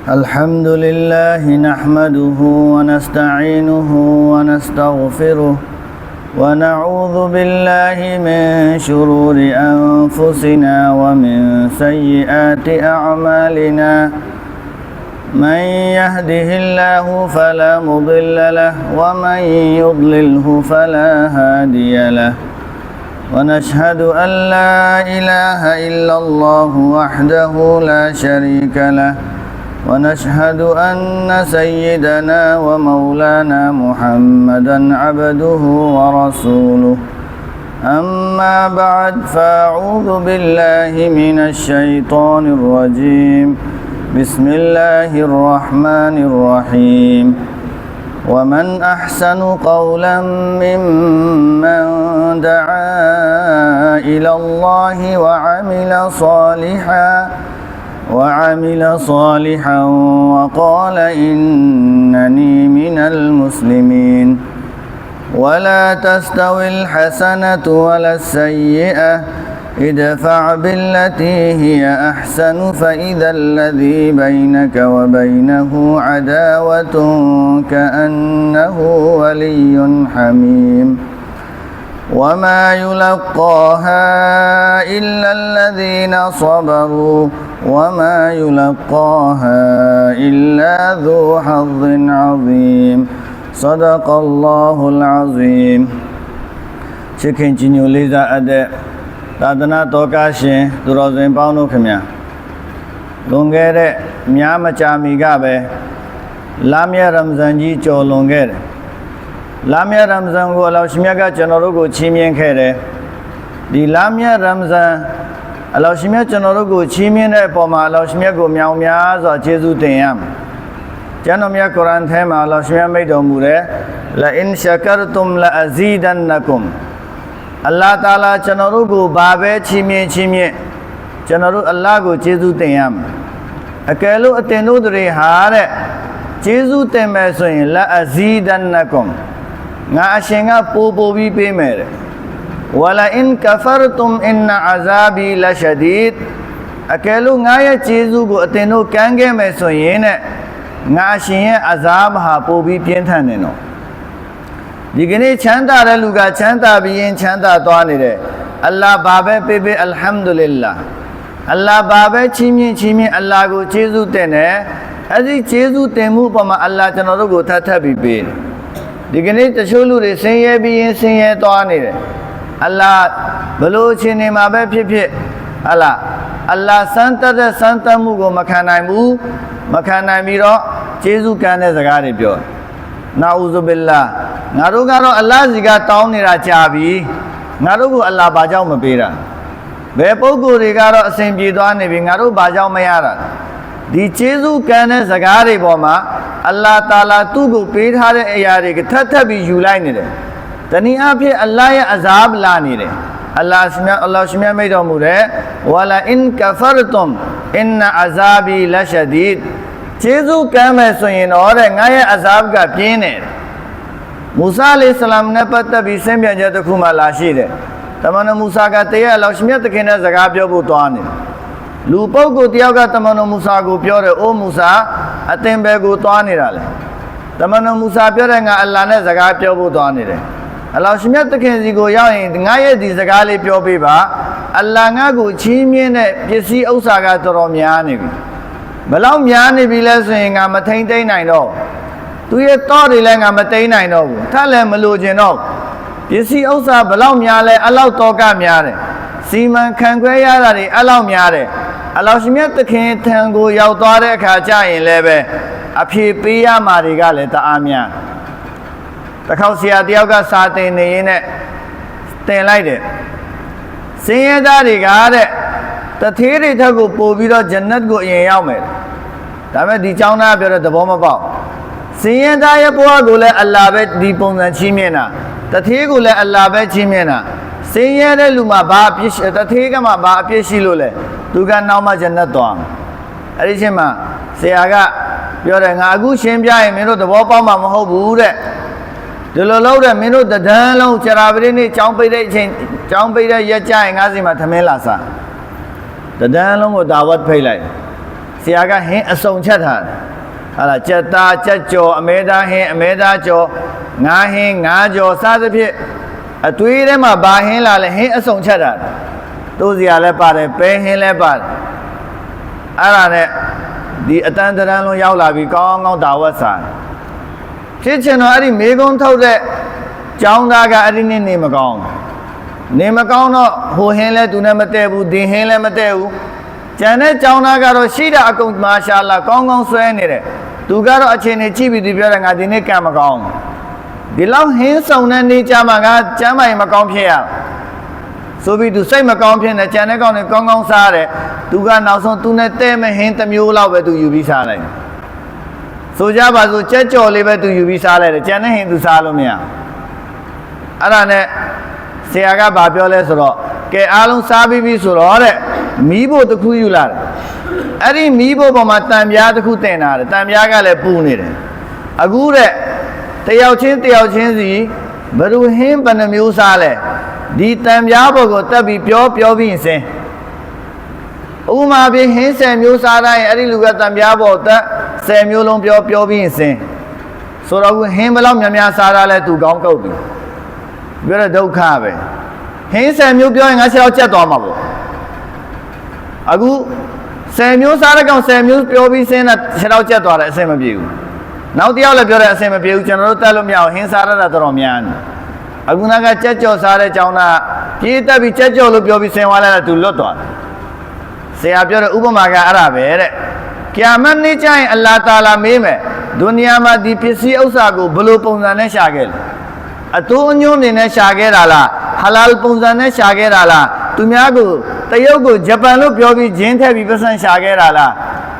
الحمد لله نحمده ونستعينه ونستغفره ونعوذ بالله من شرور أنفسنا ومن سيئات أعمالنا من يهده الله فلا مضل له ومن يضلله فلا هادي له ونشهد أن لا إله إلا الله وحده لا شريك له ونشهد أن سيدنا ومولانا محمدا عبده ورسوله أما بعد فأعوذ بالله من الشيطان الرجيم بسم الله الرحمن الرحيم ومن أحسن قولا ممن دعا إلى الله وعمل صالحا وقال إنني من المسلمين ولا تستوي الحسنة ولا السيئة ادفع بالتي هي أحسن فإذا الذي بينك وبينه عداوة كأنه ولي حميم وما يلقاها إلا الذين صبروا وما يلقاها إلا ذو حظ عظيم صدق الله العظيم Chicken Jinu Liza Ade Tadana Tokashin Durozin Pauno Kamia Longere Miama Chamigabe Lamia Ramzanji Cho Longere Lamia Ramzan go Alashmiaga Chanorugo Chimian Kere Di Lamia Ramzan Alashmia Chanorugo Chimian Poma Alashmiago Miao Miaz or Jesu Tayam Janomia Koran Tema Alashmia Medomure La in Shakartum La Azidannakum Allah Ta'ala Chanorugo Babe Chimie Chanoru Allah go Jesu Tayam Akelu Atenudri Hare Jesu Temesuin La Azidannakum Nga Ashinga Popo Vi Pemere Wala in kafartum inna azabi la shadid Akelu Ngaya Jesu go Atenu Kange Mesuin Nga Ashinga Azab Ha Popi Pientanino Digini Chanda Reluga Chanda Biyin Chanda Tuanire Allah Babe Pepe Alhamdulillah Allah Babe Chimi Allah go Jesu Tene Azi Jesu Temu Pama Allah Chanorugo Tata Bibi Digini Tashulu Senye Biyin Senye Tuanire Allah Baluchini Mabe Pipi Allah Santa de Santa Mugo Makanai Miro Jesu Kane Zagari Pure Nauzubillah Narugaro Allah Ziga Taunira Chabi Narugu Allah Bajau Mapira Bepogu Rigaro Simpi Duani Naru Bajau Mayara Di Jesu Kane Zagari Boma Allah Ta'ala Tugu Pithare Ayari Tatabi Julainide Tani Api Allah Azab Lanire Allah Shmia Medomure Wala in kafartum inna azabi la shadid Jesu Kame Suin Ore Ngaya Azab Ga Pine Musa alayhi salam ne patta bi Sembia Jatakuma Lashide Tamana Musa Ga Teya Lashmia Takina Zagabio Butuani Lupo Go Tiaga Tamano Musa Go Piore O Musa Atembe Go Tuani Rale Tamano Musa Piore Nga Allah ne Zagabio Butuani Allah Shmia Takenzi Go Yain Ngaya di Zagali Piopiba Allah Ngago Chimine Pisi Osaga Toromiani Balau Miani Bilasing a Matain Day Nino Do you thought he lang a Matain Nino Tell him Malujino Pisi Osa Balau Miale allow Toka Miare Seaman Kangwayari allow Miare Allah Shmia Taken Tango Yautare Kaja in Lebe Apia Marigale Amia The Kausia Dioga Sate in it stay like it Say that he got it The theory Tago Povito Janet go in Yaume Dame di Chana Bera the bomb about Say that I Poagule Alabet Dipon and Chimena The Tegule Alabet Chimena Say that Luma Bapish the Tegama Bapishilule Tugan Nama Janatuan Arishima Say Aga You're an Agu Shimbia and Mino the Wapama Mahobu The Lolo Mino the Dano Charabini Champede Yachai Azima Tamelasa တဒန်းလုံးကိုဒါဝတ်ဖိတ်လိုက်ဆရာကဟင်းအစုံချက်ထားဟာလားကြက်သားကြက်ကြော်အမဲသားဟင်းအမဲသားကြော်ငါးဟင်းငါးကြော်စသဖြင့်အသွေးထဲမှာဘာဟင်းလာလဲဟင်းအစုံချက်ထားတိုးစရာလည်းပါတယ်ပဲဟင်းလည်းပါတယ်အဲ့ဒါနဲ့ဒီအတန်းတန်းလုံးရောက်လာပြီးကောင်းကောင်းဒါဝတ်စားဖြစ်ချင်တော့အဲ့ဒီမေကုန်းထုတ်တဲ့ကျောင်းသားကအဲ့ဒီနေ့နေမကောင်းနေမကောင်းတော့ဟိုဟင်းလဲသူနဲ့မတည့်ဘူးဒီဟင်းလဲမတည့်ဘူးကျန်တဲ့ကျောင်းသားကတော့ရှိတာအကုန်မာရှာလာကောင်းကောင်းဆွဲနေတယ်သူကတော့အချိန်နဲ့ကြည့်ပြီးသူပြောတယ်ငါဒီနေ့ကံမကောင်းဒီလောက်ဟင်းဆောင်တဲ့နေကြမှာငါကျမ်းမာရင်မကောင်းဖြစ်ရဆိုပြီးသူစိတ်မကောင်းဖြစ်နေကျန်တဲ့ကောင်တွေကောင်းကောင်းစားတယ်သူကနောက်ဆုံးသူနဲ့တဲ့မဟင်းတစ်မျိုးလောက်ပဲသူယူပြီးစားလိုက်ဆိုကြပါစို့ကြက်ကြော်လေးပဲသူယူပြီးစားလိုက်တယ်ကျန်တဲ့ဟင်းသူစားလို့မရအဲ့ဒါနဲ့ဆရာကဗာပြောလဲဆိုတော့ကဲအားလုံးစားပြီးပြီဆိုတော့တဲ့မီးဖို့တစ်ခုယူလာတယ်အဲ့ဒီမီးဖို့ပေါ်မှာတံပြားတစ်ခုတင်လာတယ်တံပြားကလည်းပူနေတယ်အခုတဲ့တယောက်ချင်းစီဘယ်သူဟင်းဘယ်နှမျိုးစားလဲဒီတံပြားပေါ်ကိုတက်ပြီးပြောပြီးစင်ဥမာပြဟင်း10မျိုးစားတိုင်းအဲ့ဒီလူကတံပြားပေါ်တက်10မျိုးလုံးပြောပြီးစင်ဆိုတော့ဟင်းဘယ်လောက်များစားတာလဲသူကောင်းကုတ်ပြီပြောတဲ့ဒုက္ခပဲဟင်း10မျိုးပြောရင်ငါ6ယောက်ကျက်သွားမှာပေါ့အခု10မျိုးစားတဲ့ကောင်10မျိုးပြောပြီးစင်းတာ6ယောက်ကျက်သွားတယ်အဆင်မပြေဘူးနောက်တစ်ယောက်လည်းပြောတယ်အဆင်မပြေဘူးကျွန်တော်တို့တက်လို့မရအောင်ဟင်းစားရတာတော်တော်များနေအခုနကကြက်ကြော်စားတဲ့ကြောင်းသားပြေးတက်ပြီးကြက်ကြော်လို့ပြောပြီးဆင်သွားလိုက်တာသူလွတ်သွားတယ်ဆရာပြောတဲ့ဥပမာကအဲ့ဒါပဲတဲ့ကိယာမတ်နေ့ကျရင်အလ္လာဟ်တာအာလာမေးမယ်ဒုနီယာမှာဒီပစ္စည်းဥစ္စာကိုဘယ်လိုပုံစံနဲ့ရှာခဲ့လဲအတူအညွှန်းနေနဲ့ရှာခဲ့တာလားဟလာလ်ပုံစံနဲ့ရှာခဲ့တာလားသူများကိုတရုတ်ကိုဂျပန်လို့ပြောပြီးဂျင်းထည့်ပြီးပတ်စံရှာခဲ့တာလား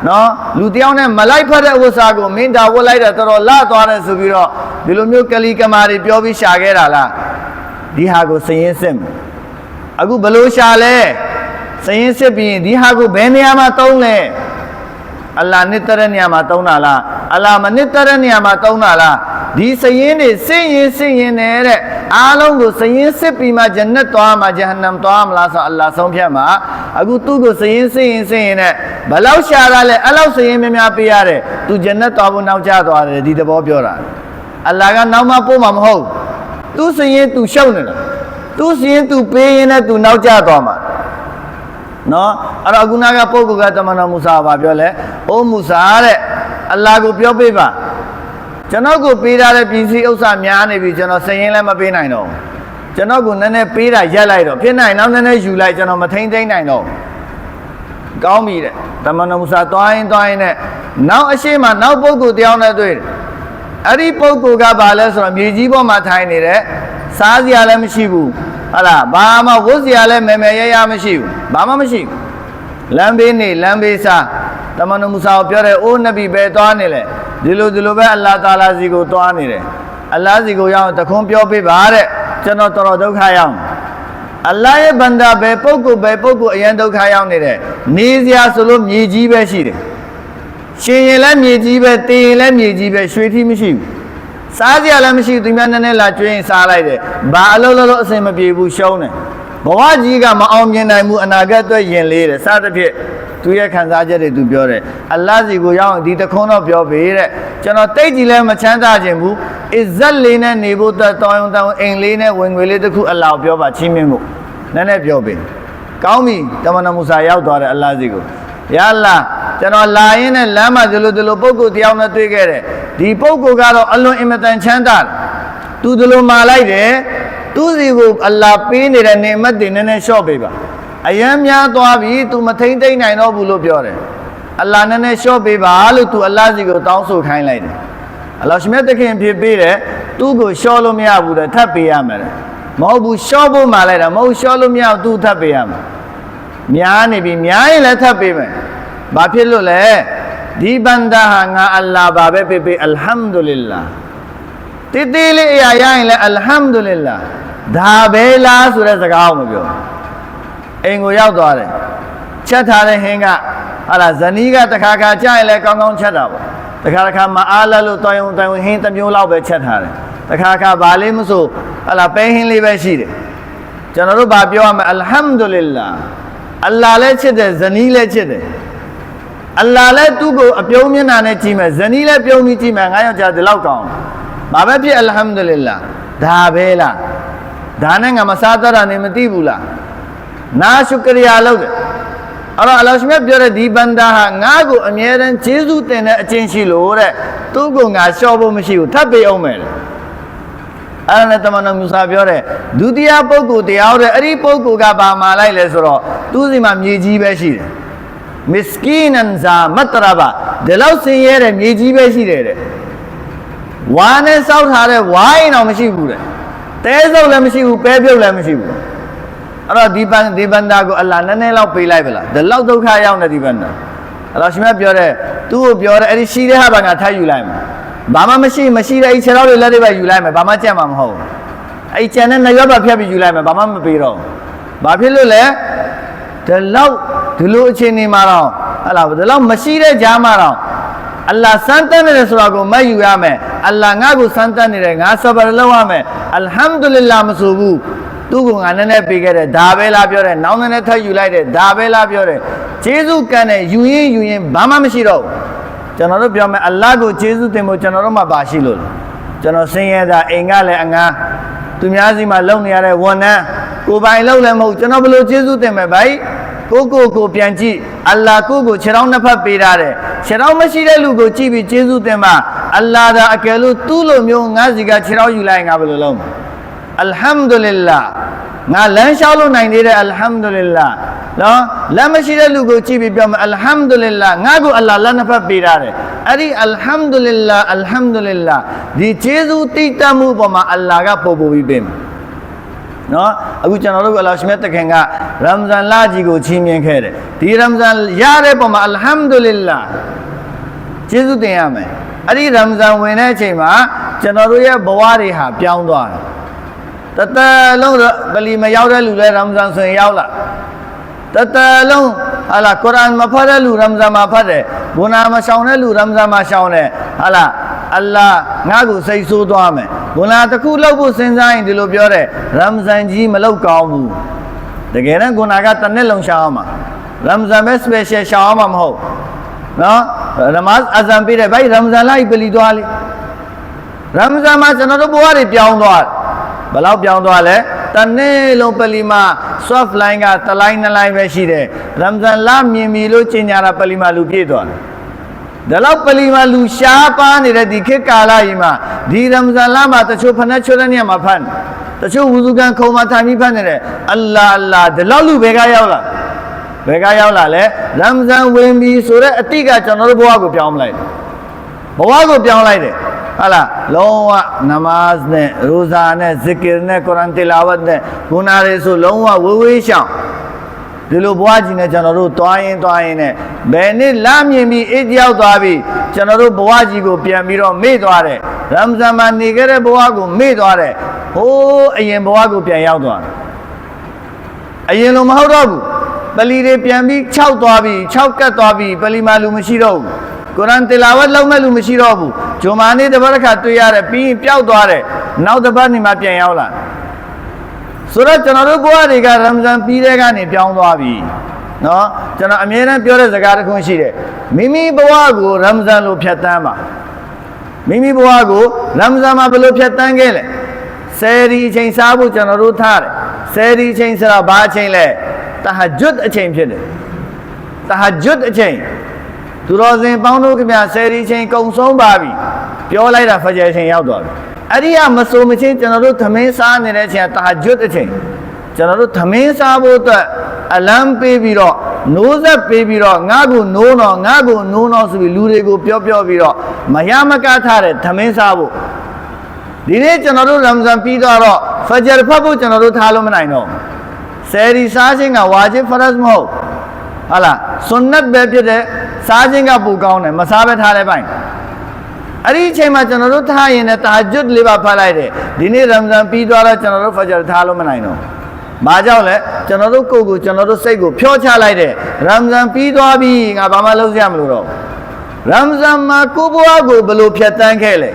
နော်လူတယောက်နဲ့မလိုက်ဖက်တဲ့ဥစ္စာကိုမင်းဒါဝတ်လိုက်တာတော်တော်လှသွားတယ်ဆိုပြီးတော့ဒီလိုမျိုးကလီကမာတွေပြောပြီးရှာခဲ့တာလားဒီဟာကိုစည်ရင်းစစ်မယ်အခုဘလို့ရှာလဲစည်ရင်းစစ်ပြီးရင်ဒီဟာကိုဘယ်နေရာမှာသုံးလဲအလ္လာဟ်နှစ်တတဲ့နေရာမှာသုံးတာလားအလ္လာဟ်မနှစ်တတဲ့နေရာမှာသုံးတာလားဒီစည်ရင်းတွေစစ်ရင်တဲ့အားလုံးကိုစည်ရင်းစစ်ပြီးမှဂျန်နတ်သွားမှာဂျဟန္နမ်သွားမလားဆိုအလ္လာဟ်ဆုံးဖြတ်မှာအခုသူ့ကိုစည်ရင်နဲ့ဘလောက်ရှာတာလဲအဲ့လောက်စည်ရင်များပေးရတယ်သူဂျန်နတ်သွားဖို့နောက်ကျသွားတယ်ဒီသဘောပြောတာအလ္လာဟ်ကနောက်မှပို့မှာမဟုတ်သူစည်ရင်သူရှုံနေတာသူစည်ရင်သူပေးရင်လည်းသူနောက်ကျသွားမှာနော်အဲ့တော့ခုနကပုဂ္ဂိုလ်ကတမန်တော်မူဆာဘာပြောလဲအိုးမူဆာတဲ့အလ္လာဟ်ကိုပြောပေးပါကျွန်တော်ကိုပေးထားတဲ့ပစ္စည်းဥစ္စာများနေပြီကျွန်တော်စည်ရင်လည်းမပေးနိုင်တော့ကျွန်တော်ကိုနည်းနည်းပေးတာရက်လိုက်တော့ဖြစ်နိုင်နောက်နည်းနည်းယူလိုက်ကျွန်တော်မထိန်သိမ်းနိုင်တော့ကောင်းပြီတဲ့တမန်တော်မူဆာသွားရင်နဲ့နောက်အရှိမနောက်ပုဂ္ဂိုလ်တယောက်နဲ့တွေ့အဲ့ဒီပုဂ္ဂိုလ်ကဘာလဲဆိုတော့မြေကြီးပေါ်မှာထိုင်နေတဲ့စားစရာလည်းမရှိဘူးဟုတ်လားဘာမှဝတ်စရာလည်းမဲရမရှိဘူးဘာမှမရှိဘူးလမ်းဘေးနေလမ်းဘေးစားတမန်တော်မူဆာကိုပြောတယ်အိုးနဗီပဲသွားနေလေဒီလိုပဲအလ္လာဟ်တာအာလာစီကိုသွားနေတယ်အလ္လာဟ်စီကိုရောက်တခွန်းပြောပေးပါတဲ့ကျွန်တော်တော်ဒုက္ခရောက်အလ္လာဟ်ရဲ့ဘန္တာပဲပုဂ္ဂိုလ်အရင်ဒုက္ခရောက်နေတယ်နေစရာဆိုလို့မြေကြီးပဲရှိတယ်ရှင်ရင်လည်းမြေကြီးပဲတေရင်လည်းမြေကြီးပဲရွှေထီးမရှိဘူးစားစရာလည်းမရှိသူများနည်းနည်းလာကျွေးရင်စားလိုက်တယ်ဘာအလုံးလုံးအဆင်မပြေဘူးရှုံးတယ်ဘဝကြီးကမအောင်မြင်နိုင်ဘူးအနာဂတ်အတွက်ယင်လေးတယ်စသဖြင့်သူရဲ့ခံစားချက်တွေသူပြောတယ်အလ္လာဟ်စီကိုရောက်ဒီတခွန်းတော့ပြောပေးတဲ့ကျွန်တော်တိတ်ကြီးလည်းမချမ်းသာခြင်းဘူးအစ္စတ်လေးနဲ့နေဖို့တောင်းအိမ်လေးနဲ့ဝင်ငွေလေးတစ်ခုအလ္လာဟ်ပြောပါချင်းမြင့်ဖို့နည်းနည်းပြောပေးကောင်းပြီတမန်တော်မူဆာရောက်သွားတယ်အလ္လာဟ်စီကိုယာအလ္လာဟ်ကျွန်တော်လာရင်းနဲ့လမ်းမှာဒီလိုပုဂ္ဂိုလ်တယောက်နဲ့တွေ့ခဲ့တယ်ဒီပုဂ္ဂိုလ်ကတော့အလွန်အင်မတန်ချမ်းသာတယ်သူဒီလိုမာလိုက်တယ်သူစီကိုအလ္လာဟ်ပေးနေတဲ့နေမတ်တွေနည်းနည်းလျှော့ပေးပါအယံများသွားပြီသူမထိန်သိမ့်နိုင်တော့ဘူးလို့ပြောတယ်အလ္လာဟ်နည်းနည်းလျှော့ပေးပါလို့သူအလ္လာဟ်စီကိုတောင်းဆိုခိုင်းလိုက်တယ်အလ္လာဟ်ရှင်မြတ်သခင်ဖြစ်ပေးတယ်သူ့ကိုလျှော့လို့မရဘူးတဲ့ထပ်ပေးရမယ်မဟုတ်ဘူးလျှော့ဖို့မှလိုက်တာမဟုတ်လျှော့လို့မရဘူးသူထပ်ပေးရမယ်များနေပြီများရင်လည်းထပ်ပေးမယ်ဘာဖြစ်လို့လဲဒီဘန္တာဟာငါအလ္လာဟ်ဘာပဲပေးအလ်ဟမ်ဒူလ illah တိတိလေးအရာရရင်လည်းအလ်ဟမ်ဒူလ illah ဒါပဲလားဆိုတဲ့စကားကိုမပြောအိမ်ကိုရောက်သွားတယ်ချက်ထားတဲ့ဟင်းကဟာလားဇနီးကတခါကြာရင်လည်းကောင်းကောင်းချက်တာပေါ့တခါမအားလလို့တောင်းဟင်းတစ်မျိုးလောက်ပဲချက်ထားတယ်တခါဘာလေးမဆိုဟာလားပဲဟင်းလေးပဲရှိတယ်ကျွန်တော်တို့ဘာပြောရမလဲအလ်ဟမ်ဒူလ illah အလ္လာဟ်လည်းချစ်တယ်ဇနီးလည်းချစ်တယ်အလ္လာဟ်လည်းသူ့ကိုအပြုံးမျက်နှာနဲ့ကြည့်မယ်ဇနီးလည်းပြုံးပြီးကြည့်မယ်ငါယောက်ျားဒီလောက်ကောင်းဘာပဲဖြစ်အလ်ဟမ်ဒူလ illah ဒါပဲလားဒါနဲ့ငါမစားတတ်တာနေမသိဘူးလားနာရှုကရိယာလုပ်တယ်အဲ့တော့အလ္လာဟ်ရှင်ပြောတဲ့ဒီဘန္တာဟာငါ့ကိုအမြဲတမ်းကျေးဇူးတင်တဲ့အချင်းရှိလို့တဲ့သူ့ကိုငါလျှော့ဖို့မရှိဘူးထပ်ပေးအောင်မယ်အဲ့ဒါနဲ့တမန်တော်မူဆာပြောတဲ့ဒုတိယပုဂ္ဂိုလ်တရားတဲ့အဲ့ဒီပုဂ္ဂိုလ်ကဘာမှလိုက်လဲဆိုတော့သူ့စီမှာမြေကြီးပဲရှိတယ်မစ္စကီနန်ဇာမတ်ရဘာဒီလောက်ဆင်းရဲတဲ့မြေကြီးပဲရှိတယ်တဲ့ဝါနဲ့စောက်ထားတဲ့ဝိုင်းတော့မရှိဘူးတဲ့တဲစုပ်လည်းမရှိဘူးပဲပြုတ်လည်းမရှိဘူးအဲ့တော့ဒီဘန္တာကိုအလ္လာဟ်နည်းနည်းလောက်ပေးလိုက်ပါလားဒီလောက်ဒုက္ခရောက်နေဒီဘန္တာအဲ့တော့ရှင်မပြောတဲ့သူ့ကိုပြောတဲ့အဲ့ဒီရှိတဲ့ဟာဘာငါထားယူလိုက်မယ်ဘာမှမရှိတဲ့အဲ့ခြေထောက်တွေလက်တွေပဲယူလိုက်မယ်ဘာမှကြက်မှာမဟုတ်ဘူးအဲ့ကျန်တဲ့နှစ်ရွက်ပါဖြတ်ပြီးယူလိုက်မယ်ဘာမှမပေးတော့ဘာဖြစ်လို့လဲဒီလောက်ဒီလိုအခြေအနေမှာတော့ဟလာဒီလောက်မရှိတဲ့ကြားမှာတော့အလ္လာဟ်စမ်းတတ်နေတယ်ဆိုတာကိုမယူရမယ်အလ္လာဟ်ငါ့ကိုစမ်းတတ်နေတယ်ငါဆဘာလုပ်ရမယ်အလ်ဟမ်ဒူလ illah မဆိုဘူးသူ့ကိုငါနည်းနည်းပေးခဲ့တယ်ဒါပဲလားပြောတယ်နောက်နည်းနည်းထပ်ယူလိုက်တယ်ဒါပဲလားပြောတယ်ကျေးဇူးကံနဲ့ယူရင်ဘာမှမရှိတော့ဘူးကျွန်တော်တို့ပြောမယ်အလ္လာဟ်ကိုကျေးဇူးတင်ဖို့ကျွန်တော်တို့မှာပါရှိလို့ကျွန်တော်ဆင်းရဲတာအိမ်ကလည်းအငားသူများစီမှာလုံနေရတဲ့ဝန်ထမ်းကိုပိုင်လုံလည်းမဟုတ်ကျွန်တော်ဘယ်လိုကျေးဇူးတင်မယ်ဗျာကိုပြန်ကြည့်အလ္လာဟ်ကိုခြေထောက်နှစ်ဖက်ပေးထားတယ်ခြေထောက်မရှိတဲ့လူကိုကြည့်ပြီးကျေးဇူးတင်ပါအလ္လာဟ်သာအကယ်လို့သူ့လိုမျိုးငါစီကခြေထောက်ယူလိုက်ငါဘယ်လိုလုပ်အလ်ဟမ်ဒူလ illah ငါလမ်းလျှောက်လို့နိုင်သေးတယ်အလ်ဟမ်ဒူလ illah နော်လမ်းမရှိတဲ့လူကိုကြည့်ပြီးပြောမယ်အလ်ဟမ်ဒူလ illah ငါကိုအလ္လာဟ်လက်နှစ်ဖက်ပေးထားတယ်အဲ့ဒီအလ်ဟမ်ဒူလ illah ဒီကျေးဇူးတိတ်တမှုပေါ်မှာအလ္လာဟ်ကပို့ပြီးပေးမယ်နော်အခုကျွန်တော်တို့အလ္လာဟ်ရှင်တခင်ကရမ်ဇန်လကြီးကိုချီးမြှင့်ခဲ့တယ်ဒီရမ်ဇန်ရတဲ့ပုံမှာအလ်ဟမ်ဒူလ illah ကျေးဇူးတင်ရမယ်အဲ့ဒီရမ်ဇန်ဝင်တဲ့အချိန်မှာကျွန်တော်တို့ရဲ့ဘဝတွေဟာပြောင်းသွားတယ်တသက်လုံးဗလီမရောက်တဲ့လူလည်းရမ်ဇန်ဆိုရင်ရောက်လာတသက်လုံးဟာလာကုရ်အာန်မဖတ်တဲ့လူရမ်ဇန်မှာဖတ်တယ်ဂုနာမရှောင်တဲ့လူရမ်ဇန်မှာရှောင်တယ်ဟာလာအလ္လာဟ်ငါ့ကိုစိတ်ဆိုးသွားမယ်ဂုနာတစ်ခုလောက်ဖို့စဉ်းစားရင်ဒီလိုပြောတယ်ရမ်ဇန်ကြီးမလောက်ကောင်းဘူးတကယ်တော့ဂုနာကတစ်နှစ်လုံးရှောင်အောင်မှာရမ်ဇန်ပဲ special ရှောင်အောင်မှာမဟုတ်နော်နမတ်အဇန်ပေးတယ်ဗျရမ်ဇန်လိုက်ပလီသွားလေရမ်ဇန်မှာကျွန်တော်တို့ဘဝတွေပြောင်းသွားဘယ်လောက်ပြောင်းသွားလဲတနေ့လုံးပလီမာ soft line ကတစ်လိုင်းနှစ်လိုင်းပဲရှိတယ်ရမ်ဇန်လမြင်ပြီလို့ကျင်ညာတာပလီမာလူပြည့်သွားတယ်ဒါလောက်ပလီမာလူရှားပါနေတဲ့ဒီခေတ်ကာလကြီးမှာဒီရမ်ဇန်လမှာတချို့ဖက်နဲ့ချွတ်တဲ့နေရာမှာဖတ်တချို့ဝူဇူကန်ခုံမှာထိုင်ပြီးဖတ်နေတယ်အလ္လာဒီလောက်လူဘယ်ကရောက်လာလဲရမ်ဇန်ဝင်ပြီဆိုတော့အတိကကျွန်တော်တို့ဘဝကိုပြောင်းလိုက်တယ်ဟာလားလုံးဝနမတ်နဲ့ရိုဇာနဲ့ဇစ်ကရ်နဲ့ကုရ်အာန်တီလာဝတ်နဲ့ဂုဏတွေဆိုလုံးဝဝေးရှောင်ဒီလိုဘဝကြီးနဲ့ကျွန်တော်တို့တွားရင်နဲ့ဘယ်နှစ်လမြင်ပြီးအိတ်ရောက်သွားပြီကျွန်တော်တို့ဘဝကြီးကိုပြန်ပြီးတော့မေ့သွားတယ်ရမ်ဇန်မှာနေခဲ့တဲ့ဘဝကိုမေ့သွားတယ်ဟိုးအရင်ဘဝကိုပြန်ရောက်သွားတယ်အရင်လိုမဟုတ်တော့ဘူးပလီတွေပြန်ပြီး6သွားပြီ6ကတ်သွားပြီပလီမာလူမရှိတော့ဘူးကုရ်အာန်တီလာဝတ်လုပ်မဲ့လူမရှိတော့ဘူးဂျုမာနေ့တစ်ပတ်တစ်ခါတွေ့ရတယ်ပြီးရင်ပျောက်သွားတယ်နောက်တစ်ပတ်နေမှပြန်ရောက်လာဆိုတော့ကျွန်တော်တို့ဘဝတွေကရမ်ဇန်ပြီးတဲ့ကနေပြောင်းသွားပြီနော်ကျွန်တော်အမြဲတမ်းပြောတဲ့စကားတစ်ခုရှိတယ်မိမိဘဝကိုရမ်ဇန်လိုဖြတ်တန်းပါမိမိဘဝကိုရမ်ဇန်မှာဘယ်လိုဖြတ်တန်းခဲ့လဲဆယ်ရီအချိန်စားဖို့ကျွန်တော်တို့ထားတယ်ဆယ်ရီအချိန်ဆိုတာဘာအချိန်လဲတဟဂျွတ်အချိန်ဖြစ်တယ်တဟဂျွတ်အချိန်သူတော်စင်ပေါင်းတို့ခင်ဗျာဆယ်ရီအချိန်ကုံဆုံးပါပြီပြောလိုက်တာဖဂျာအချိန်ရောက်သွားပြီအဲ့ဒီကမစိုးမချင်းကျွန်တော်တို့သမင်းစားနေတဲ့အချိန်တဟဂျွတ်အချိန်ကျွန်တော်တို့သမင်းစားဖို့အတွက်အလံပေးပြီးတော့နိုးဆက်ပေးပြီးတော့ငါ့ကိုနိုးတော့ဆိုပြီးလူတွေကိုပြောပြီးတော့မရမကထားတဲ့သမင်းစားဖို့ဒီနေ့ကျွန်တော်တို့ရမ်ဇန်ပြီးတော့ဖဂျာဖတ်ဖို့ကျွန်တော်တို့ထားလို့မနိုင်တော့ဆယ်ရီစားခြင်းကဝါဂျစ်ဖရတ်မဟုတ်ဟာလားဆွန်နတ်ပဲဖြစ်တဲ့စားခြင်းကပိုကောင်းတယ်မစားပဲထားတဲ့ပိုင်းအဲ့ဒီအချိန်မှာကျွန်တော်တို့ထားရင်လည်းတာဂျွတ်လေးပါဖတ်လိုက်တယ်ဒီနေ့ရမ်ဇန်ပြီးသွားတော့ကျွန်တော်တို့ဖဂျာထားလို့မနိုင်တော့ဘာကြောင့်လဲကျွန်တော်တို့ကိုယ်ကိုကျွန်တော်တို့စိတ်ကိုဖြောချလိုက်တယ်ရမ်ဇန်ပြီးသွားပြီငါဘာမှလုပ်ရမလို့တော့ရမ်ဇန်မှာကိုဘွားကိုဘယ်လိုဖြတ်တန်းခဲ့လဲ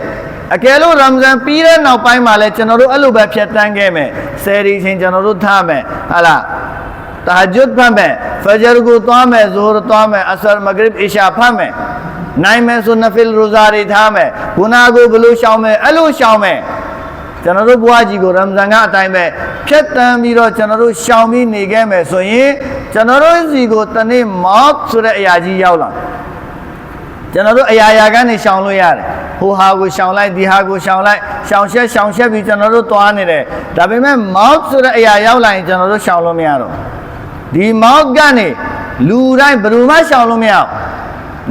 အကယ်လို့ရမ်ဇန်ပြီးတဲ့နောက်ပိုင်းမှာလဲကျွန်တော်တို့အဲ့လိုပဲဖြတ်တန်းခဲ့မယ်ဆယ်ရီချင်းကျွန်တော်တို့ထားမယ်ဟာလား tahajjud ဖတ်မယ် fajr ကိုသွားမယ် zuhr သွားမယ် asr maghrib isha ဖတ်မယ်နိုင်မယ်ဆို nafil ရိုဇာတွေထားမယ်ခုနကိုဘလို့ရှောင်မယ်အဲ့လိုရှောင်မယ်ကျွန်တော်တို့ဘွားကြီးကိုရမဇန်ကအတိုင်းပဲဖြတ်တန်းပြီးတော့ကျွန်တော်တို့ရှောင်ပြီးနေခဲ့မယ်ဆိုရင်ကျွန်တော်တို့စီကိုတနေ့မောက်ဆိုတဲ့အရာကြီးရောက်လာကျွန်တော်တို့အရာကနေရှောင်လို့ရတယ်ဟိုဟာကိုရှောင်လိုက်ဒီဟာကိုရှောင်လိုက်ရှောင်ရှက်ပြီးကျွန်တော်တို့သွားနေတယ်ဒါပေမဲ့မောက်ဆိုတဲ့အရာရောက်လာရင်ကျွန်တော်တို့ရှောင်လို့မရတော့ဒီမောက်ကနေလူတိုင်းဘယ်သူမှရှောင်လို့မရဘူး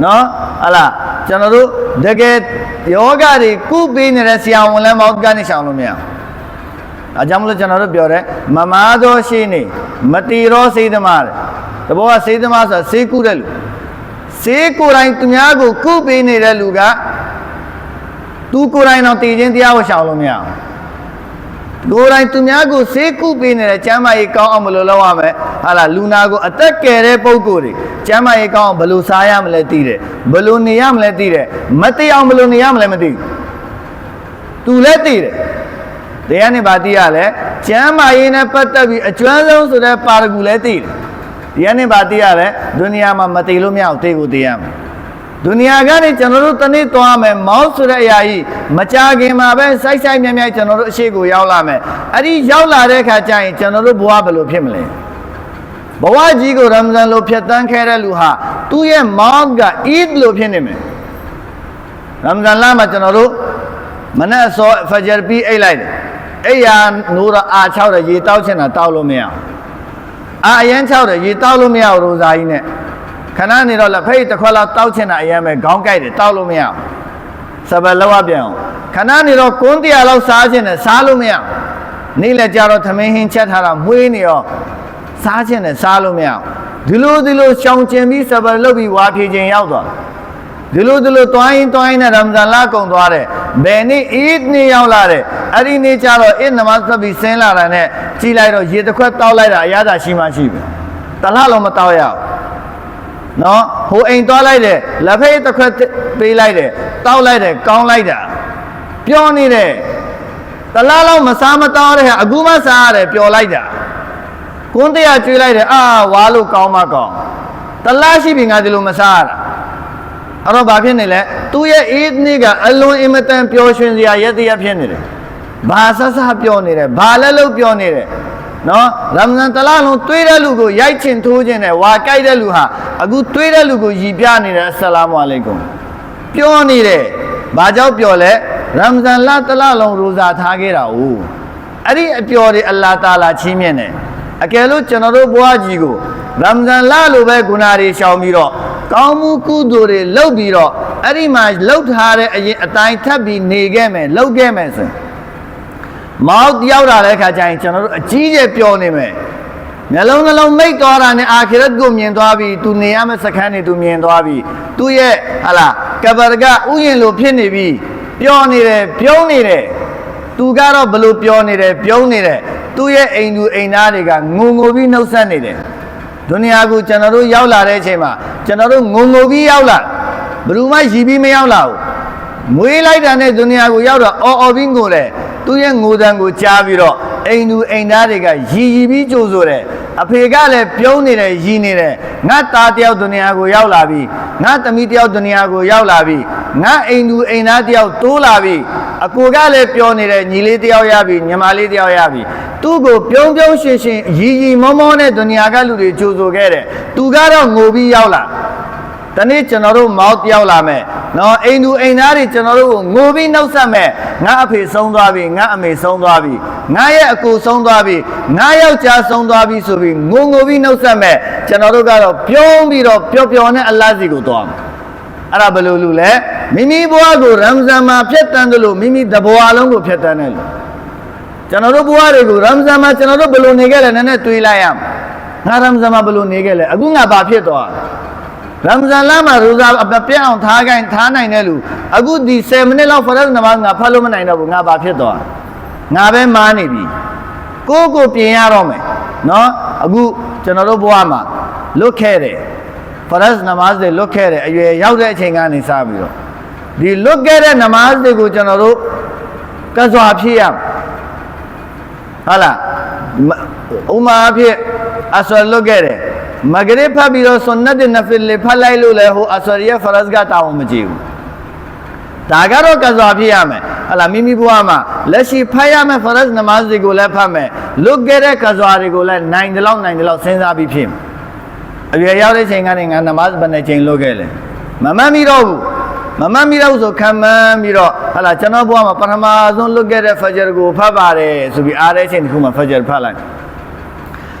နော်ဟလာကျွန်တော်တို့တကယ်ယောဂတွေကုပေးနေတဲ့ဆရာဝန်လည်းမောက်ကနေရှောင်လို့မရဘူးအကြောင်းမလို့ကျွန်တော်တို့ပြောတယ်မမာသောရှိနေမတီရောစေးသမားတဲ့တဘောကစေးသမားဆိုတာစေးကုတဲ့လူစေးကိုယ်တိုင်သူများကိုကုပေးနေတဲ့လူကသူကိုယ်တိုင်တော့တည်ခြင်းတရားကိုရှောင်လို့မရဘူးကိုယ်တိုင်သူများကိုစေးကုပေးနေတဲ့ကျမ်းမာရေးကောင်းအောင်မလို့လုပ်ရမယ်ဟာလားလူနာကိုအသက်ကယ်တဲ့ပုံကိုယ်တွေကျမ်းမာရေးကောင်းအောင်ဘယ်လိုစားရမလဲသိတယ်ဘယ်လိုနေရမလဲသိတယ်မသိအောင်ဘယ်လိုနေရမလဲမသိဘူးသူလည်းသိတယ်တရားနဲ့ဗာသိရလဲကျမ်းမာရေးနဲ့ပတ်သက်ပြီးအကျွမ်းဆုံးဆိုတဲ့ပါရဂူလည်းသိတယ်တရားနဲ့ဗာသိရလဲဒုနီယာမှာမသိလို့မရအောင်သိကိုသိရမယ်ဒုနီယာကနေကျွန်တော်တို့တနေ့သွားမယ်မောက်ဆိုတဲ့အရာကြီးမကြခင်မှာပဲစိုက်မြိုင်ကျွန်တော်တို့အရှိကိုရောက်လာမယ်အဲ့ဒီရောက်လာတဲ့အခါကျရင်ကျွန်တော်တို့ဘဝဘယ်လိုဖြစ်မလဲဘဝကြီးကိုရမဇန်လိုဖြတ်တန်းခဲ့တဲ့လူဟာသူ့ရဲ့မောက်ကအီဒ်လိုဖြစ်နေမယ်ရမဇန်လမှာကျွန်တော်တို့မနက်စောဖဂျာပြီးအိတ်လိုက်တယ်အိယာနိုးတော့အာချောက်တယ်ရေတောက်ချင်တာတောက်လို့မရအောင်အာအရင်ချောက်တယ်ရေတောက်လို့မရဘူးရိုဇာကြီးနဲ့ခဏနေတော့လက်ဖိတ်တစ်ခွက်လောက်တောက်ချင်တာအရင်ပဲခေါင်းကိုက်တယ်တောက်လို့မရအောင်စပယ်လောက်ပြန်အောင်ခဏနေတော့ကွန်းတရားလောက်စားချင်တယ်စားလို့မရအောင်နေ့လည်းကြတော့သမင်းဟင်းချက်ထားတာမွေးနေရောစားချင်တယ်စားလို့မရအောင်ဒီလိုရှောင်ကျင်ပြီးစပယ်လုပ်ပြီးဝါဖြေခြင်းရောက်သွားဒီလိုတွိုင်းနဲ့ရမဇန်လကုန်သွားတယ်ဘယ်နေ့အီဒ်နေ့ရောက်လာတယ်အဲ့ဒီနေ့ကျတော့အစ်နမတ်ဆက်ပြီးဆင်းလာတာနဲ့ကြည်လိုက်တော့ရေတစ်ခွက်တောက်လိုက်တာအရသာရှိမှရှိပြီတလားလုံးမတောက်ရအောင်နော်ဟိုအိမ်သွားလိုက်တယ်လက်ဖေးတစ်ခွက်ပေးလိုက်တယ်တောက်လိုက်တယ်ကောင်းလိုက်တာပျော်နေတယ်တလားလုံးမစားမတောက်ရတဲ့ဟာအခုမှစားရတယ်ပျော်လိုက်တာကွန်းတရားကျွေးလိုက်တယ်အာဝါလို့ကောင်းမှကောင်းတလားရှိပြီငါဒီလိုမစားရတာအဲ့တော့ဘာဖြစ်နေလဲသူရဲ့အေးနေ့ကအလွန်အင်မတန်ပျော်ရွှင်စရာရတရားဖြစ်နေတယ်ဘာဆဆပျော်နေတယ်ဘာလဲလို့ပျော်နေတယ်နော်ရမဇန်တလားလုံးတွေးတဲ့လူကိုရိုက်ချင်ထိုးချင်တယ်ဝါကြိုက်တဲ့လူဟာအခုတွေးတဲ့လူကိုရည်ပြနေတယ်အစ္စလာမ်အလိုင်ကွမ်ပျော်နေတယ်ဘာကြောင့်ပျော်လဲရမဇန်လတလားလုံးရိုဇာထားခဲ့တာ哦အဲ့ဒီအပျော်တွေအလ္လာဟ်တာလာချီးမြှင့်တယ်အကယ်လို့ကျွန်တော်တို့ဘွားကြီးကိုရမဇန်လလိုပဲဂုဏတွေရှောင်ပြီးတော့ကောင်းမှုကုသိုလ်တွေလုပ်ပြီးတော့အဲ့ဒီမှာလှုပ်ထားတဲ့အရင်အတိုင်းထပ်ပြီးနေခဲ့မယ်လှုပ်ခဲ့မယ်ဆိုမောက်ရောက်လာတဲ့အခါကျရင်ကျွန်တော်တို့အကြီးကျယ်ပျော်နေမယ်မျက်လုံးနှလုံးမိတ်သွားတာနဲ့အာခိရတ်ကိုမြင်သွားပြီသူနေရမယ့်စခန်းတွေသူမြင်သွားပြီသူ့ရဲ့ဟာလာကဘာကဥယျင်လိုဖြစ်နေပြီပျော်နေတယ်ပြုံးနေတယ်သူကတော့ဘလို့ပျော်နေတယ်ပြုံးနေတယ်သူ့ရဲ့အိမ်သူအိမ်သားတွေကငုံပြီးနှုတ်ဆက်နေတယ်ဒုနီယာကိုကျွန်တော်တို့ရောက်လာတဲ့အချိန်မှာကျွန်တော်တို့ငုံပြီးရောက်လာဘယ်သူမှရည်ပြီးမရောက်လာဘူးမွေးလိုက်တာနဲ့ဒုနီယာကိုရောက်တော့အော်ပြီးငိုတယ်သူ့ရဲ့ငိုတံကိုကြားပြီးတော့အိမ်သူအိမ်သားတွေကရည်ပြီးကြိုဆိုတယ်အဖေကလည်းပြုံးနေတယ်ရည်နေတယ်ငါသားတယောက်ဒုနီယာကိုရောက်လာပြီငါသမီးတယောက်ဒုနီယာကိုရောက်လာပြီငါအိမ်သူအိမ်သားတယောက်တိုးလာပြီအကိုကလည်းပြောနေတယ်ညီလေးတယောက်ရပြီညီမလေးတယောက်ရပြီသူ့ကိုပြုံးရွှင်ရီမောနဲ့ဒုနီယာကလူတွေကြိုဆိုခဲ့တယ်သူကတော့ငိုပြီးရောက်လာတနေ့ကျွန်တော်တို့မောက်တယောက်လာမယ်နော်အိမ်သူအိမ်သားတွေကျွန်တော်တို့ကိုငိုပြီးနှုတ်ဆက်မယ်ငါအဖေဆုံးသွားပြီငါအမေဆုံးသွားပြီငါရဲ့အကိုဆုံးသွားပြီငါယောက်ျားဆုံးသွားပြီဆိုပြီးငိုပြီးနှုတ်ဆက်မယ်ကျွန်တော်တို့ကတော့ပြုံးပြီးတော့ပျော်နဲ့အလ္လာဟ်စီကိုသွားမယ်အဲ့ဒါဘယ်လိုလူလဲမိမိဘဝကိုရမဇန်မှာဖြတ်တန်းတယ်လို့မိမိတဘဝလုံးကိုဖြတ်တန်းတယ်လို့ကျွန်တော်တို့ဘဝတွေကိုရမဇန်မှာကျွန်တော်တို့ဘယ်လိုနေခဲ့လဲနည်းနည်းတွေးလိုက်ရမယ်ငါရမဇန်မှာဘယ်လိုနေခဲ့လဲအခုငါဘာဖြစ်သွားရမဇန်လမှာရိုဇာအပြည့်အောင်ထားနိုင်တဲ့လူအခုဒီ10မိနစ်လောက်ဖရတ်နမတ်ငါဖတ်လို့မနိုင်တော့ဘူးငါဘာဖြစ်သွားငါပဲမားနေပြီကိုပြင်ရတော့မယ်နော်အခုကျွန်တော်တို့ဘဝမှာလွတ်ခဲ့တယ်ဖရတ်နမတ်တွေလွတ်ခဲ့တယ်အရွယ်ရောက်တဲ့အချိန်ကနေစပြီးတော့ဒီလွတ်ခဲ့တဲ့နမတ်တွေကိုကျွန်တော်တို့ကစွာဖြည့်ရဟုတ်လား Uma appear Asologere Magre Pabiro Sonat in a Filipalai Lule who Asoria Farasga Taumajiu Tagaro Kazapiame Alamimi Buama Leshi Payame Faras Namazi Gulepame Look Gere Kazari Gula 9 the long Senza Bipim We are yelling and Namaz Banaching Logele Mamma Miro so come Miro Ala Chanabuama Panama don't look at a Fajar go Pabare so be Ares and Huma Fajar Palan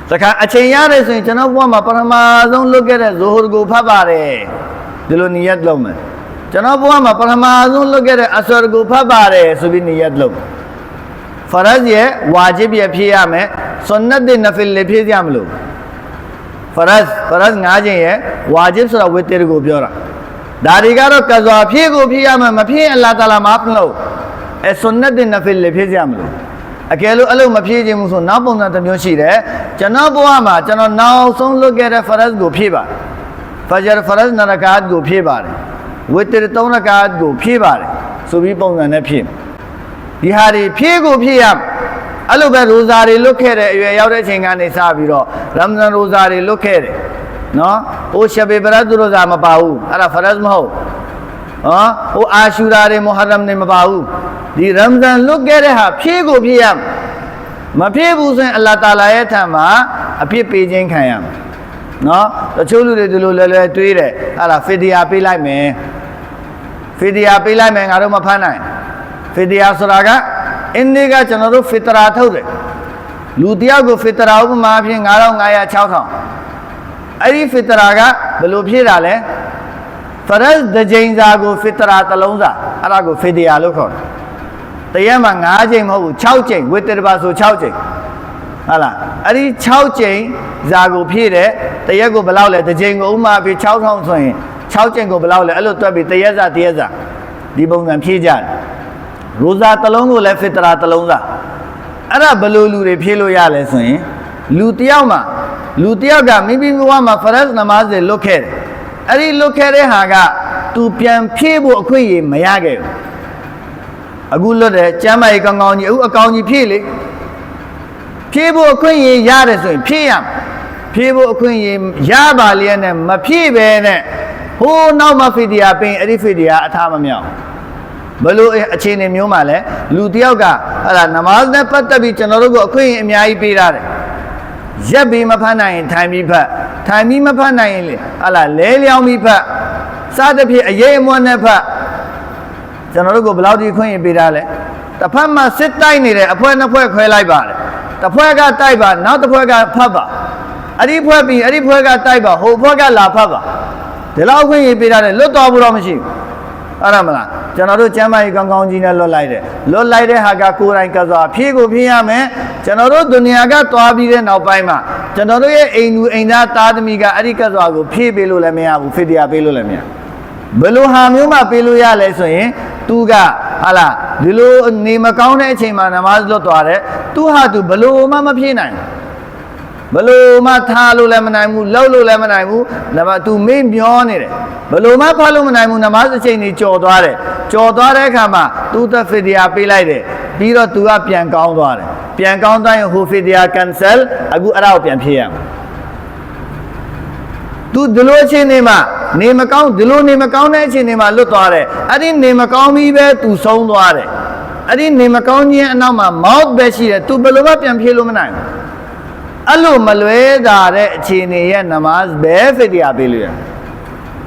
Saka Achayares in Chanabuama Panama don't look at a Zohur go Pabare Deloniat Loman Chanabuama Panama don't look at a Asur go Pabare so be Niat Lom Farazye Wajibi Piame Sonat de Nafil Lepiamlu Faraz Naje Wajibs are with their go Biora Darigaro Kaza Pigo Piama Mapi and Latala Maplo, a sonnet in the Philipiamlo. A Kelu Alu Mapi Musu Napona the Yoshide, Janabuama, Jana now son look at a Faraz go Piba. Fajar Faraz Narakad go Pibar. With the Tonakad go Pibar. So we bone and a pim. The Hari Pigo Piam. Aluba Rosari look at it, you are everything and a Sabiro. Ramzan Rosari look at it. No, O Shabe Bradurza Mabau, Ara Faraz Maho. O Ashurare Muharram Nemabau. The Ramzan look at her, Pigo Piam. Mapibu and Allah Talaetama, a pipijin Kayam. No, the Chulu de Lula Tuire, Ala Fidia Pilai me. Fidia Pilai me, Aroma Panai. Fidia Suraga, Indiga Chanaru Fitra Tode. Lutiago Fitra Mapping Arong Aya Chowtown. Ari Fitaraga, Belupirale, Faraz the Jainzago Fitara Talonza, Arago Fidia Locon. The Yamang Ajim Ho, Chowching, with the Basu Chowching. Allah, Ari Chowching, Zago Pire, the Yago Belaule, the Jingo Uma be Chowtown swing, Chowching go Belaule, Elotabi, the Yaza Tiaza, Dibong and Pijan. Rosa Talongo left Fitara Talonza. Ara Belulu Pilo Yale swing, Lutiama. Lutiaga, maybe Wama Faraz Namaz de Loker. Ari Lokere Haga, to Pian Piebo Qui, Mayage. A good load, Jamaican on you, a county pili. Piebo Qui, Yaris, Piam. Piebo Qui, Yabalian, and Mapibe. Who now Mafidia paying Edifidia at Tamamia? Balu a chain in Mumale, Lutiaga, Namaz de Patabi, and Orogo Qui, and Yai Pirare. Jabi Mapana in Timey Pat, Timey Mapana in Ala Leliao Mipa, Sadapi a yam one nepa. Janarogo Blaudi Queen Bidale. The Pama sit tiny there, upon a poor Quelaiba. The Puega Taiba, not the Puega Papa. Adipuabi, Adipuega Taiba, who Puega La Papa. The Lao Queen Bidale, look over machine. Aramala, Janaro Chama, Gangonjina Lolide, Lolide Hagakura and Kaza, Pigo Piame, Janaro Duniaga, Toabi and Alpaima, Janaro Aina Tadamiga, Arikazago, P. Belulamia, Fidia Belulamia. Beluhamuma Beluya Lesoe, Tuga, Ala, Dilu Nimakone Chima, Namazlo Tore, Tuhatu, Belu Mama Pina. Beluma Talu Lemonaimu, Lolo Lemonaimu, never to main beyond it. Beluma Palumanaimu, Namaz chain Chodore, Chodore Kama, Tuta Fidia Pilade, Piro Tua Pian Countore, Pian Counter who Fidia cancel, a good Arabian PM. To Deloche Nema, name account, Delo name account, Nema Lutore, I didn't name account me to Soundware. I didn't name account yet, and now my mouth Bessie to Beluma Pian Pilumanai. Alu Malweda Chini Namaz Befidia Billion.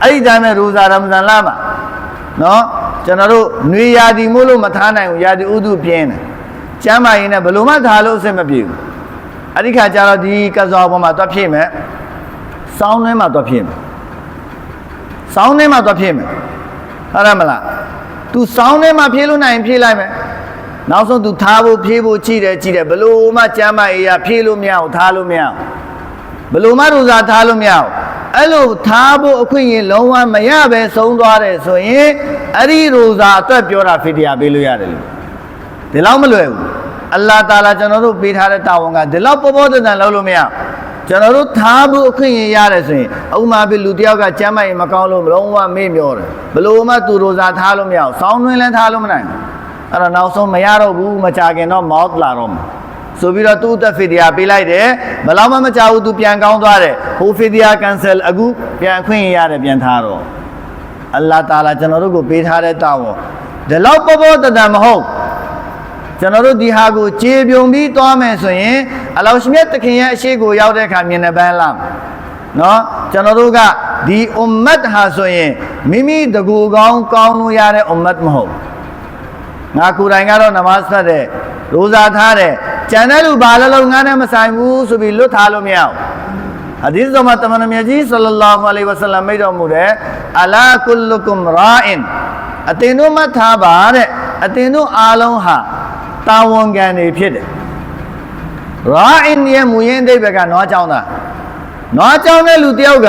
I done Ruza Ramzan Lama. No, General Nuyadi Mulu Matana, Yadi Udu Piena. Chama in a Baluma Halo Semabu. Adika Jara di Kazabama Topime. Sound name out of him. Sound name out of him. Aramala. To sound name of Piluna and Pilame. Now so to Tabu people cheated, Beluma Chama, Pilu Miao, Talu Miao. Beluma Ruza Talu Miao. Hello, Tabu Queen, Loma Mayabe, Soundware, so ye, Ari Ruza, Tapura Fidia Biluyari. The Lamalu, Allah Tala Januru beat her at Tawanga, the Lapo than Lolumia. Januru Tabu Queen Yaresi, Uma Bilutiaga Chama in Macau, Loma Mimior, Beluma to Ruza Talumia, Soundwill and Talumine. I don't know, so Mayaro, Machagan, no mouth larum. ဆိုပြီးတော့သူ့အတွက်ဖီဒီယာပေးလိုက်တယ်ဘယ်လောက်မှမကြောက်ဘူးသူပြန်ကောင်းသွားတယ်ဟိုဖီဒီယာကန်ဆယ်အခုပြန်ခွင့်ရတယ်ပြန်ထားတော့အလ္လာဟ်တာလာကျွန်တော်တို့ကိုပေးထားတဲ့တာဝန်ဒီလောက်ပေါ်တန်မဟုတ်ကျွန်တော်တို့ဒီဟာကိုခြေပြုံပြီးသွားမယ်ဆိုရင်အလောရှမြတ်တခင်ရဲ့အရှိကိုရောက်တဲ့အခါမြင်နေပန်းလားနော်ကျွန်တော်တို့ကဒီအွမ်မတ်ဟာဆိုရင်မိမိတကူကောင်းကောင်းလို့ရတဲ့အွမ်မတ်မဟုတ်ငါကိုယ်တိုင်ကတော့နမတ်ဖတ်တယ်ရိုဇာထားတယ်ကျန်တဲ့လူဘာလဲလုံးငါနဲ့မဆိုင်ဘူးဆိုပြီးလွတ်ထားလို့မရဘူးဟာဒီဇမတ်တမန်မြတ်ကြီးဆလ္လာလာဟူအလိုင်ဝါဆလမ်မိတ်တော်မူတဲ့အလာကုလကုမ်ရာအင်အတင်တို့မှတ်ထားပါတဲ့အတင်တို့အားလုံးဟာတာဝန်ခံတွေဖြစ်တယ်ရာအင်ရဲ့မူရင်းအဓိပ္ပာယ်ကနွားကြောင်းသားနွားကြောင်းတဲ့လူတယောက်က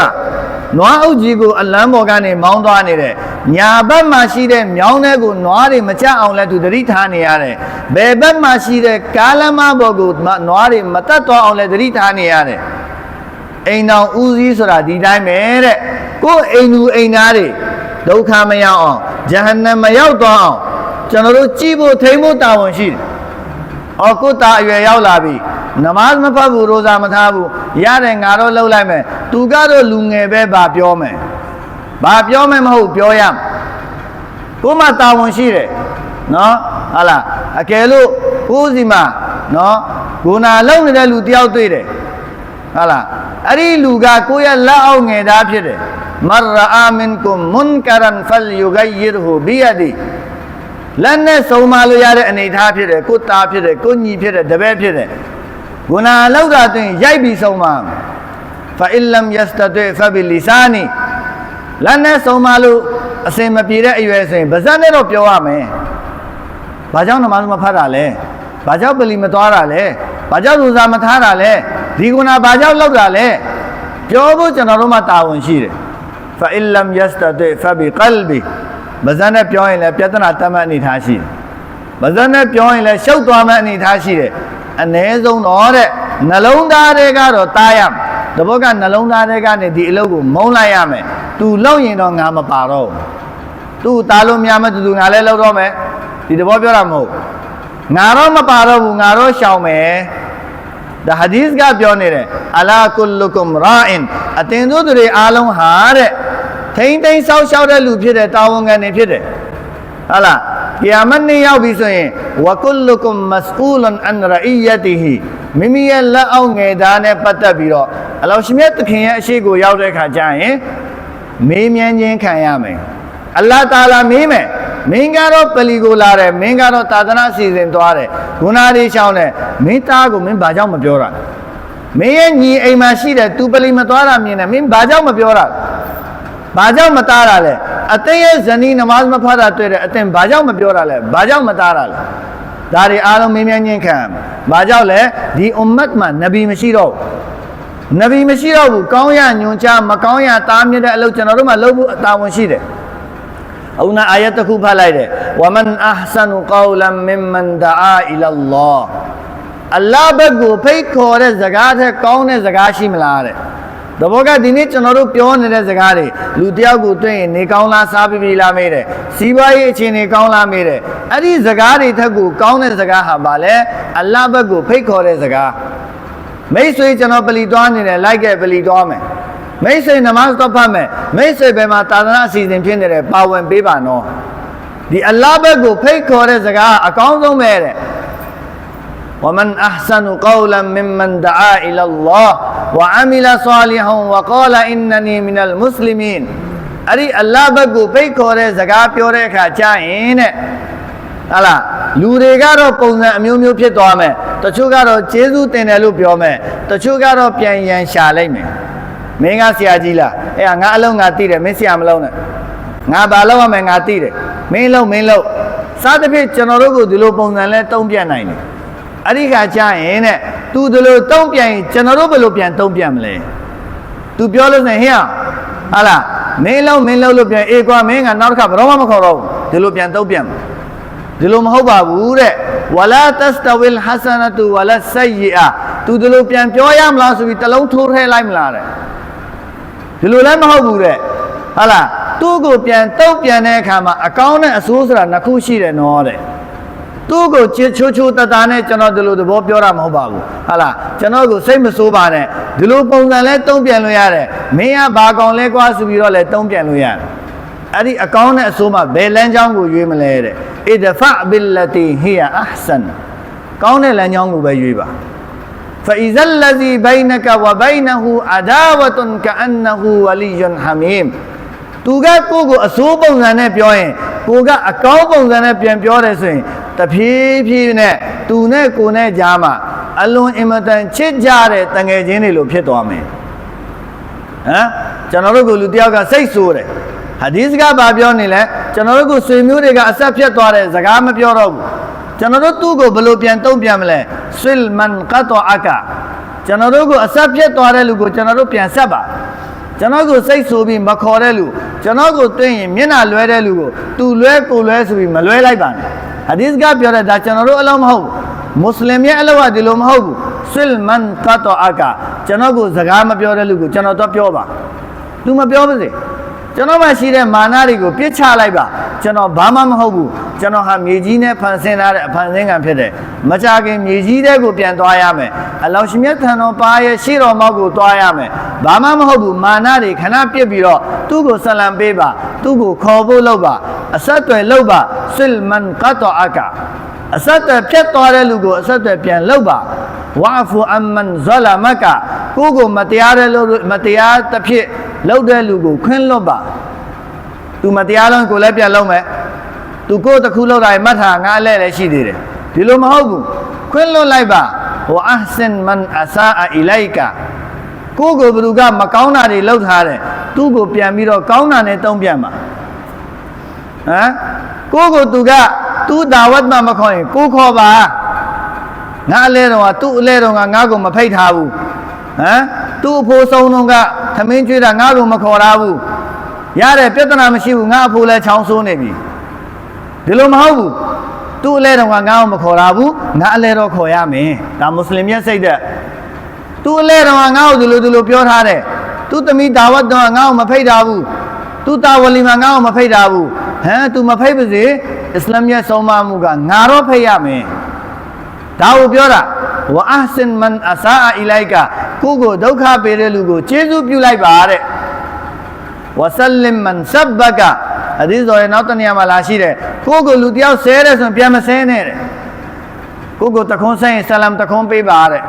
နွားအုပ်ကြီးကိုအလန်းပေါ်ကနေမောင်းသွားနေတယ်ညာဘက်မှာရှိတဲ့မြောင်းတဲ့ကိုနွားတွေမကြအောင်လဲသူသတိထားနေရတယ်ဘယ်ဘက်မှာရှိတဲ့ကားလမ်းမပေါ်ကိုနွားတွေမတက်သွားအောင်လဲသတိထားနေရတယ်အိမ်တော်ဦးစီးဆိုတာဒီတိုင်းပဲတဲ့ကိုယ်အိမ်သူအိမ်သားတွေဒုက္ခမရောက်အောင်ဂျဟန္နမ်မရောက်သွားအောင်ကျွန်တော်တို့ကြည်ဖို့ထိမ့်ဖို့တာဝန်ရှိတယ်။အော်ကိုယ်တာအရွယ်ရောက်လာပြီနမတ်မဖတ်ဘူးရိုဇာမထားဘူးရတယ်ငါတော့လှုပ်လိုက်မယ်သူကတော့လူငယ်ပဲဗာပြောမယ်ဗာပြောမယ်မဟုတ်ပြောရမယ်ကိုမှတာဝန်ရှိတယ်နော်ဟာလားအကယ်လို့ကိုစီမှာနော်ဂုဏလုံနေတဲ့လူတယောက်တွေ့တယ်ဟာလားအဲ့ဒီလူကကိုယ့်ရဲ့လက်အောက်ငယ်သားဖြစ်တယ်မရအာမင်ကုမ်မွန်ကရန်ဖလ်ယူဂိယရ်ဟူဘီယဒီလက်နဲ့ဆုံးမလို့ရတဲ့အနေထားဖြစ်တယ်ကိုသားဖြစ်တယ်ကိုညီဖြစ်တယ်တပည့်ဖြစ်တယ်ဂုဏလောက်တာတွင်ရိုက်ပြီးဆုံးမဖအင်လမ်ယစတတေဖဘီလီဆာနီလက်နဲ့ဆုံးမလို့အစင်မပြေတဲ့အရွယ်ဆိုရင်ဗဇက်နဲ့တော့ပြောရမယ်ဘာကြောင့်နမတ်မဖတ်တာလဲဘာကြောင့်ပလီမသွားတာလဲဘာကြောင့်ရိုဇာမထားတာလဲဒီဂုဏဘာကြောင့်လောက်တာလဲပြောဖို့ကျွန်တော်တို့မှတာဝန်ရှိတယ်ဖအင်လမ်ယစတတေဖဘီကလ်ဘီဗဇက်နဲ့ပြောရင်လည်းပြဿနာတတ်မှတ်အနေထားရှိတယ်ဗဇက်နဲ့ပြောရင်လည်းရှုပ်သွားမှအနေထားရှိတယ်အ ਨੇ ဆုံးတော့တဲ့နှလုံးသားတွေကတော့တားရမယ်တဘောကနှလုံးသားတွေကနေဒီအလုပ်ကိုမုန်းလိုက်ရမယ်သူလောက်ရင်တော့ငါမပါတော့သူတားလို့များမှသူငါလည်းလောက်တော့မယ်ဒီတဘောပြောတာမဟုတ်ငါတော့မပါတော့ဘူးငါတော့ရှောင်မယ်ဒါဟာဒီသ်ကပြောနေတယ်အလာကုလကုမ်ရာအင်အတင်တို့တွေအားလုံးဟာတဲ့ထိမ့်သိမ်းဆောက်ရှောက်တဲ့လူဖြစ်တဲ့တာဝန်ခံတွေဖြစ်တယ်ဟာလားကိယာမတ်နေ့ရောက်ပြီဆိုရင်ဝကုလကုမ်မစအူလန်အန်ရအီယတီဟီမိမိရဲ့လက်အောက်ငယ်သားနဲ့ပတ်သက်ပြီးတော့အလောရှင်မြတ်သခင်ရဲ့အရှိကိုရောက်တဲ့အခါကျရင်မေးမြန်းခြင်းခံရမယ်အလ္လာဟ်တာလာမေးမယ်မင်းကတော့ပလီကိုလာတယ်မင်းကတော့သာသနာစီစဉ်သွားတယ်ဂုဏတွေရှောင်းတယ်မင်းသားကိုမင်းဘာကြောင့်မပြောတာမင်းရဲ့ညီအိမ်မှာရှိတယ်သူပလီမသွားတာမြင်တယ်မင်းဘာကြောင့်မပြောတာဘာကြောင့်မသားတာလဲအသင်ရဲ့ဇနီးနမတ်မဖတ်တာတွေ့တယ်အသင်ဘာကြောင့်မပြောတာလဲဘာကြောင့်မသားတာလဲဒါတွေအားလုံးမင်းမြန်းခြင်းခံဘာကြောင့်လဲဒီအွမ်မတ်မှာနဗီမရှိတော့ဘူးနဗီမရှိတော့ဘူးကောင်းရညွန်ချမကောင်းရတားမြစ်တဲ့အလုပ်ကျွန်တော်တို့မှလုပ်ဖို့အတာဝန်ရှိတယ်အုနာအာယတ်တစ်ခုဖတ်လိုက်တယ်ဝမန်အာဟ်ဆနူကောလမ်မင်မန်ဒါအာအီလာလောအလ္လာဟ်ဘက်ကိုဖိတ်ခေါ်တဲ့စကားထက်ကောင်းတဲ့စကားရှိမလားတဲ့တဘောကဒီနေ့ကျွန်တော်တို့ပြောနေတဲ့စကားတွေလူတယောက်ကိုတွေ့ရင်နေကောင်းလားစားပြီးပြီလားမေးတယ်စီးပွားရေးအခြေအနေကောင်းလားမေးတယ်အဲ့ဒီစကားတွေထက်ကိုကောင်းတဲ့စကားဟာဘာလဲအလ္လာဟ်ဘက်ကိုဖိတ်ခေါ်တဲ့စကားမိတ်ဆွေကျွန်တော်ပလီသွားနေတယ်လိုက်ခဲ့ပလီသွားမယ်မိတ်ဆွေနမတ်တော့ဖတ်မယ်မိတ်ဆွေဘယ်မှာသာသနာအစီအစဉ်ဖြစ်နေတယ်ပါဝင်ပေးပါနော်ဒီအလ္လာဟ်ဘက်ကိုဖိတ်ခေါ်တဲ့စကားအကောင်းဆုံးပဲတဲ့ومن أحسن قولا ممن دعا إلى الله وعمل صالحا وقال إنني من المسلمين အဲ့ဒီအလ္လာဟ်ဘက်ကိုဖိတ်ခေါ်တဲ့စကားပြောတဲ့အခါကျရင်တဲ့ဟာလားလူတွေကတော့ပုံစံအမျိုးမျိုးဖြစ်သွားမယ်တချို့ကတော့ကျေးဇူးတင်တယ်လို့ပြောမယ်တချို့ကတော့ပြန်ရန်ရှာလိုက်မယ်မင်းကဆရာကြီးလားအဲ့ငါအလုံးငါသိတယ်မင်းဆရာမလုံးနဲ့ငါဘာလုပ်ရမယ်ငါသိတယ်မင်းလုံးစသဖြင့်ကျွန်တော်တို့ကိုဒီလိုပုံစံလဲတုံးပြနိုင်တယ်အဲ့ဒီခါကျရင်တဲ့သူဒီလိုတုံးပြန်ရင်ကျွန်တော်တို့ဘယ်လိုပြန်တုံးပြန်မလဲသူပြောလို့ဆိုရင်ဟဲ့ဟာလားမင်းလုံးလို့ပြန်အေးကွာမင်းကနောက်တစ်ခါဘယ်တော့မှမခေါ်တော့ဘူးဒီလိုပြန်တုံးပြန်ဒီလိုမဟုတ်ပါဘူးတဲ့ဝလာတစတဝီလ်ဟဆနတုဝလာဆယီအာသူဒီလိုပြန်ပြောရမလားဆိုပြီးတလုံးထိုးထဲလိုက်မလားတဲ့ဒီလိုလည်းမဟုတ်ဘူးတဲ့ဟာလားသူ့ကိုပြန်တုံးပြန်တဲ့အခါမှာအကောင်းနဲ့အဆိုးဆိုတာနှစ်ခုရှိတယ်နော်တဲ့ သူ့ကိုချစ်ချိုးတသားနဲ့ကျွန်တော်ဒီလိုသဘောပြောတာမဟုတ်ပါဘူးဟာလားကျွန်တော်ကိုစိတ်မဆိုးပါနဲ့ဒီလိုပုံစံလဲတုံးပြန်လို့ရတယ်မင်းကဘာကောင်လဲကွာဆိုပြီးတော့လဲတုံးပြန်လို့ရတယ်အဲ့ဒီအကောင်းနဲ့အဆိုးမှဘယ်လမ်းကြောင်းကိုရွေးမလဲတဲ့ဣဒဖဘီလတီဟီယာအဟ်ဆန်ကောင်းတဲ့လမ်းကြောင်းကိုပဲရွေးပါفإذا الذي بينك وبينه عداوة كأنه ولي حميم သူကကိုယ့်ကိုအဆိုးပုံစံနဲ့ပြောရင်ကိုကအကောင်းပုံစံနဲ့ပြန်ပြောတယ်ဆိုရင်တဖြည်းဖြည်းနဲ့သူနဲ့ကိုနဲ့ကြားမှာအလွန်အင်မတန်ချစ်ကြတဲ့တငယ်ချင်းတွေလိုဖြစ်သွားမယ်ဟမ်ကျွန်တော်တို့ကလူတယောက်ကစိတ်ဆိုးတယ်ဟာဒီစကားဘာပြောနေလဲကျွန်တော်တို့ကဆွေမျိုးတွေကအဆက်ဖြတ်သွားတဲ့စကားမပြောတော့ဘူးကျွန်တော်တို့သူ့ကိုဘယ်လိုပြန်တုံ့ပြန်မလဲဆွိလ်မန်ကတောအကာကျွန်တော်တို့ကအဆက်ဖြတ်သွားတဲ့လူကိုကျွန်တော်တို့ပြန်ဆက်ပါကျွန်တော်ကိုစိတ်ဆိုးပြီးမခေါ်တဲ့လူကျွန်တော်ကိုတွေ့ရင်မျက်နှာလွဲတဲ့လူကိုသူလွဲကိုလွဲဆိုပြီးမလွဲလိုက်ပါနဲ့ဟာဒီစကားပြောတဲ့ဒါကျွန်တော်တို့အလုံးမဟုတ်မွတ်စလင်ရဲ့အလုံးကဒီလိုမဟုတ်ဘူးဆွိလ်မန်ကတောအကာကျွန်တော်ကိုစကားမပြောတဲ့လူကိုကျွန်တော်တော့ပြောပါသူမပြောပါစေကျွန်တော်မှရှိတဲ့မာနတွေကိုပြစ်ချလိုက်ပါကျွန်တော်ဘာမှမဟုတ်ဘူးကျွန်တော်ဟာမြေကြီးနဲ့ဖန်ဆင်းထားတဲ့အဖန်ဆင်းကံဖြစ်တယ်မကြခင်မြေကြီးတဲ့ကိုပြန်သွားရမယ်အလောင်းရှင်မြတ်ထံတော်ပါရဲ့ရှေ့တော်မောက်ကိုသွားရမယ်ဘာမှမဟုတ်ဘူးမာနတွေခဏပြစ်ပြီးတော့သူ့ကိုဆလံပေးပါသူ့ကိုခေါ်ဖို့လုပ်ပါအဆက်အသွယ်လုပ်ပါဆွိလ်မန်ကတောအကာအဆက်အသွယ်ဖြတ်သွားတဲ့လူကိုအဆက်အသွယ်ပြန်လုပ်ပါဝါဖူအမန်ဇလာမကကိုမတရားတဲ့လို့မတရားတစ်ဖြစ်လုပ်တဲ့လူကိုခွင့်လွတ်ပါသူမတရားလုံးကိုလည်းပြန်လုပ်မယ်သူကိုတခုလောက်တိုင်းမှတ်ထားငါအလဲလည်းရှိသေးတယ်ဒီလိုမဟုတ်ဘူးခွင့်လွတ်လိုက်ပါဟိုအဟ်ဆင်မန်အဆာအီလိုက်ကာကိုဘသူကမကောင်းတာတွေလုပ်ထားတယ်သူ့ကိုပြန်ပြီးတော့ကောင်းတာနဲ့တုံ့ပြန်ပါဟမ်ကိုသူကသူ့ဒါဝတ်မှမခေါ်ရင်ကိုခေါ်ပါငါအလဲတော့သူ့အလဲတော့ငါကိုမဖိတ်ထားဘူးဟမ်သူ့အဖိုးဆုံးတော့ကသမင်းကျွေးတာငါကိုမခေါ်ထားဘူးရတဲ့ပြဿနာမရှိဘူးငါအဖိုးလည်းချောင်းဆိုးနေပြီဒီလိုမဟုတ်ဘူးသူ့အလဲတော့ငါကိုမခေါ်ထားဘူးငါအလဲတော့ခေါ်ရမယ်ဒါမွတ်စလင်ရဲ့စိတ်တဲ့သူ့အလဲတော့ငါကိုဒီလိုပြောထားတယ်သူ့သမီးဒါဝတ်တော့ငါကိုမဖိတ်ထားဘူးသူ့တာဝလီမှာငါကိုမဖိတ်ထားဘူးဟမ်သူမဖိတ်ပါစေအစ္စလာမ်ရဲ့ဆုံးမမှုကငါတော့ဖိတ်ရမယ်ဒါကိုပြောတာဝါအဟ်ဆင်မန်အဆာအီလိုက်ကာကိုဒုက္ခပေးတဲ့လူကိုကျေးဇူးပြုလိုက်ပါတဲ့ဝဆလင်မန်ဆဘကာအဒီဆိုရင်နောက်တနေရာမှာလာရှိတယ်ကိုလူတယောက်ဆဲတယ်ဆိုရင်ပြန်မဆဲနဲ့တဲ့ကိုတခွန်းဆဲရင်ဆလမ်တခွန်းပေးပါတဲ့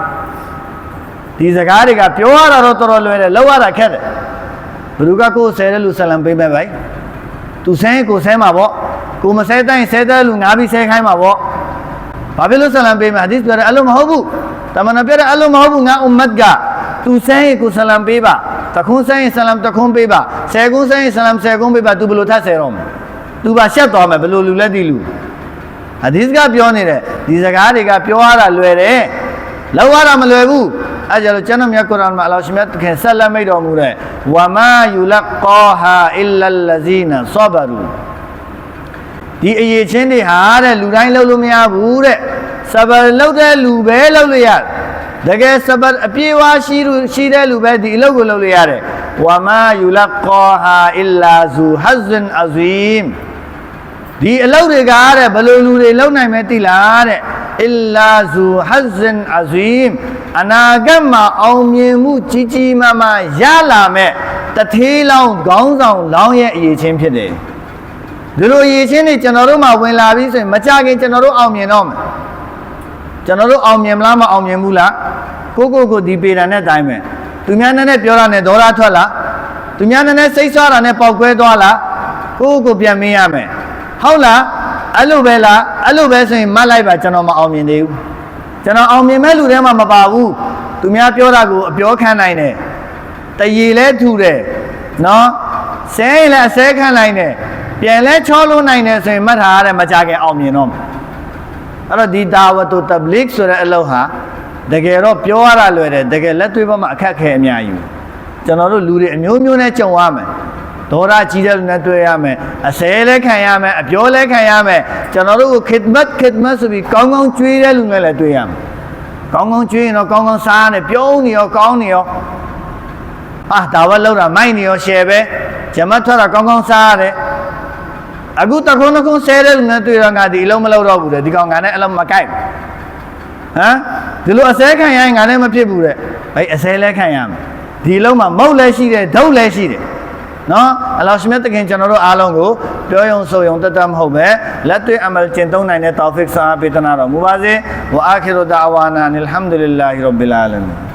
ဒီစကားတွေကပြောရတာတော့တော်တော်လွယ်တယ်လောက်ရတာခက်တယ်ဘယ်သူကကိုဆဲတဲ့လူဆလမ်ပေးမဲ့ပဲသူဆဲရင်ကိုဆဲမှာပေါ့ကိုမဆဲတိုင်းဆဲတဲ့လူငါပြီးဆဲခိုင်းမှာပေါ့ဘာဖြစ်လို့ဆလမ်ပေးမှာအဒီပြောတယ်အဲ့လိုမဟုတ်ဘူးတမန်တော်ပြောတယ်အဲ့လိုမဟုတ်ဘူးငါအွမ်မတ်ကသူဆဲရင်ကိုဆလမ်ပေးပါတခွန်းဆဲရင်ဆလမ်တခွန်းပေးပါဆယ်ခွန်းဆဲရင်ဆလမ်ဆယ်ခွန်းပေးပါသူဘယ်လိုထပ်ဆဲတော့မလဲသူပါရှက်သွားမယ်ဘယ်လိုလူလက်ဒီလူအဒီစကားပြောနေတယ်ဒီစကားတွေကပြောရတာလွယ်တယ်လောက်ရတာမလွယ်ဘူးအဲကြလို့ကျွန်တော်မြတ်ကုရ်အာန်မှာအလ္လာဟ်ရှင်မြတ်ခင်ဆက်လက်မိတ်တော်မူတဲ့ဝမာယူလကောဟာအီလလ္လဇီနာဆဘရူဒီအရေးချင်းတွေဟာတဲ့လူတိုင်းလုပ်လို့မရဘူးတဲ့ဆဘရလုပ်တဲ့လူပဲလုပ်လို့ရတယ်တကယ်ဆဘရအပြေးဝါရှိတဲ့လူပဲဒီအလုပ်ကိုလုပ်လို့ရတယ်ဝမာယူလကောဟာအီလာဇူဟဇ်န်အဇီမ်ဒီအလုပ်တွေကတဲ့ဘယ်လိုလူတွေလုပ်နိုင်မဲသိလားတဲ့အီလာဇူဟဇ်န်အဇီမ်အနာဂတ်မှာအောင်မြင်မှုကြီးကြီးမားမားရလာမဲ့တထေးလောင်းခေါင်းဆောင်လောင်းရဲ့အရေးချင်းဖြစ်တယ်ဒီလိုအရေးချင်းတွေကျွန်တော်တို့မှာဝင်လာပြီးဆိုရင်မကြခင်ကျွန်တော်တို့အောင်မြင်တော့မယ်ကျွန်တော်တို့အောင်မြင်မလားမအောင်မြင်ဘူးလားကိုဒီပေတာနဲ့တိုင်းပဲသူများနဲ့ပြောတာနဲ့ဒေါသထွက်လားသူများနဲ့စိတ်ဆွားတာနဲ့ပေါက်ကွဲသွားလားကိုပြန်မင်းရမယ်ဟုတ်လားအဲ့လိုပဲလားအဲ့လိုပဲဆိုရင်မတ်လိုက်ပါကျွန်တော်မအောင်မြင်သေးဘူးကျွန်တော်အောင်မြင်မဲ့လူထဲမှာမပါဘူးသူများပြောတာကိုအပြောခံနိုင်တယ်တရေလဲထူတယ်နော်ဆဲရင်လည်းအဆဲခံနိုင်တယ်ပြန်လဲချောလို့နိုင်တယ်ဆိုရင်မှတ်ထားရတဲ့မကြခင်အောင်မြင်တော့မယ်အဲ့တော့ဒီဒါဝတ်တဘလစ်ဆိုတဲ့အလုပ်ဟာတကယ်တော့ပြောရတာလွယ်တယ်တကယ်လက်တွေ့ဘက်မှာအခက်ခဲအများကြီးကျွန်တော်တို့လူတွေအမျိုးမျိုးနဲ့ကြုံရမယ်ဒေါသကြီးတဲ့လူနဲ့တွေ့ရမယ်အစဲလဲခံရမယ်အပြောလဲခံရမယ်ကျွန်တော်တို့ကိုခစ်မတ်ဆိုပြီးကောင်းကောင်းကျွေးတဲ့လူနဲ့လည်းတွေ့ရမယ်ကောင်းကောင်းကျွေးရင်တော့ကောင်းကောင်းစားရတယ်ပြုံးနေရောကောင်းနေရောဒါဝတ်လောက်တာမိုက်နေရောရှယ်ပဲဂျမတ်ထွက်တာကောင်းကောင်းစားရတယ် အခုတခုံတစ်ခုဆဲတဲ့လူနဲ့တွေ့တော့ငါဒီအလုံးမလုပ်တော့ဘူးတဲ့ဒီကောင်ငါနဲ့အလုံးမကိုက်ဟမ်ဒီလိုအစဲခံရရင်ငါနဲ့မဖြစ်ဘူးတဲ့အဲ့အစဲလဲခံရမယ်ဒီလုံးမှာမုတ်လည်းရှိတယ်ဒုတ်လည်းရှိတယ်နော်အလောရှင်မြတ်တခင်ကျွန်တော်တို့အားလုံးကိုပြောယုံဆိုယုံတတ်တတ်မဟုတ်ပဲလက်တွေ့အမလ်ကျင့်သုံးနိုင်တဲ့တောဖစ်ဆာပေးသနာတော်မူပါစေဝအာခိရူဒါဝါနာအလ်ဟမ်ဒူလ illah ရောဘ်ဘီလ်အာလမင်